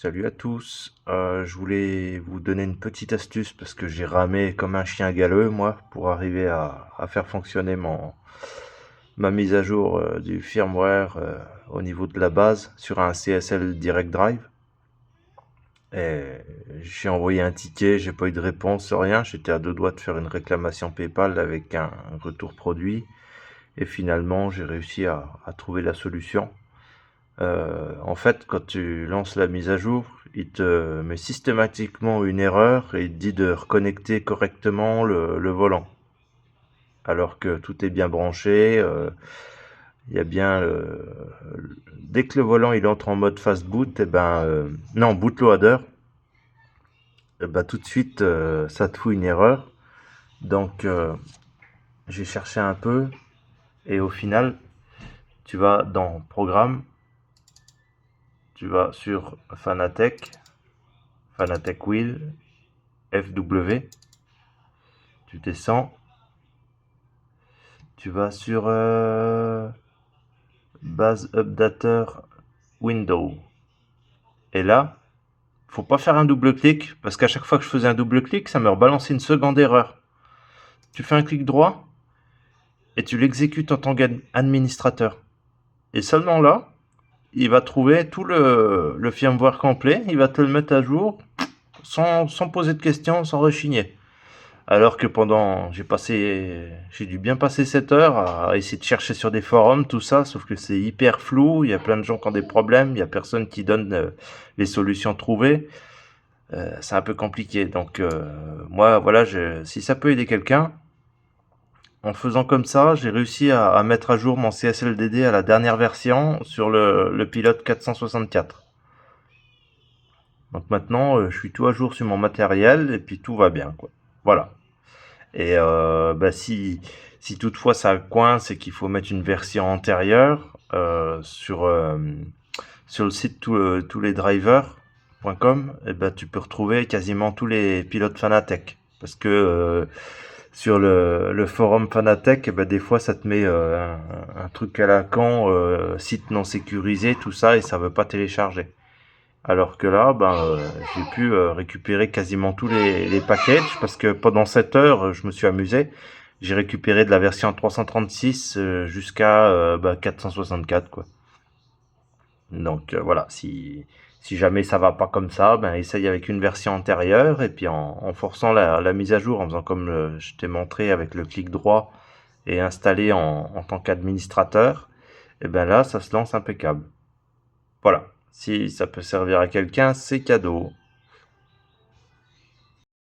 Salut à tous. Je voulais vous donner une petite astuce parce que j'ai ramé comme un chien galeux, moi, pour arriver à faire fonctionner ma mise à jour du firmware au niveau de la base sur un CSL Direct Drive. Et j'ai envoyé un ticket, j'ai pas eu de réponse, rien. J'étais à deux doigts de faire une réclamation PayPal avec un retour produit. Et finalement, j'ai réussi à trouver la solution. En fait, quand tu lances la mise à jour, il te met systématiquement une erreur et il te dit de reconnecter correctement le volant. Alors que tout est bien branché, il y a bien dès que le volant il entre en mode fast boot, et ben non bootloader, et ben tout de suite ça te fout une erreur. Donc j'ai cherché un peu et au final tu vas dans Programme, tu vas sur Fanatec Wheel FW, tu descends, tu vas sur base updater window. Et là, faut pas faire un double clic parce qu'à chaque fois que je faisais un double clic, ça me rebalançait une seconde erreur. Tu fais un clic droit et tu l'exécutes en tant qu'administrateur. Et seulement là, il va trouver tout le firmware complet, il va te le mettre à jour sans poser de questions, sans rechigner. Alors que j'ai dû bien passer 7 heures à essayer de chercher sur des forums, tout ça, sauf que c'est hyper flou, il y a plein de gens qui ont des problèmes, il y a personne qui donne les solutions trouvées, c'est un peu compliqué. Donc moi, voilà, si ça peut aider quelqu'un, en faisant comme ça, j'ai réussi à mettre à jour mon CSLDD à la dernière version sur le pilote 464. Donc maintenant, je suis tout à jour sur mon matériel et puis tout va bien, quoi. Voilà. Et si toutefois ça coince et qu'il faut mettre une version antérieure sur le site touslesdrivers.com, et ben, tu peux retrouver quasiment tous les pilotes Fanatec. Parce que sur le forum Fanatec, des fois ça te met un truc à la con, site non sécurisé, tout ça, et ça veut pas télécharger. Alors que là, j'ai pu récupérer quasiment tous les packages parce que pendant 7 heures, je me suis amusé. J'ai récupéré de la version 336 jusqu'à 464, quoi. Donc voilà, si jamais ça va pas comme ça, essaye avec une version antérieure et puis en forçant la mise à jour, en faisant comme je t'ai montré avec le clic droit et installé en tant qu'administrateur, et ben là, ça se lance impeccable. Voilà. Si ça peut servir à quelqu'un, c'est cadeau.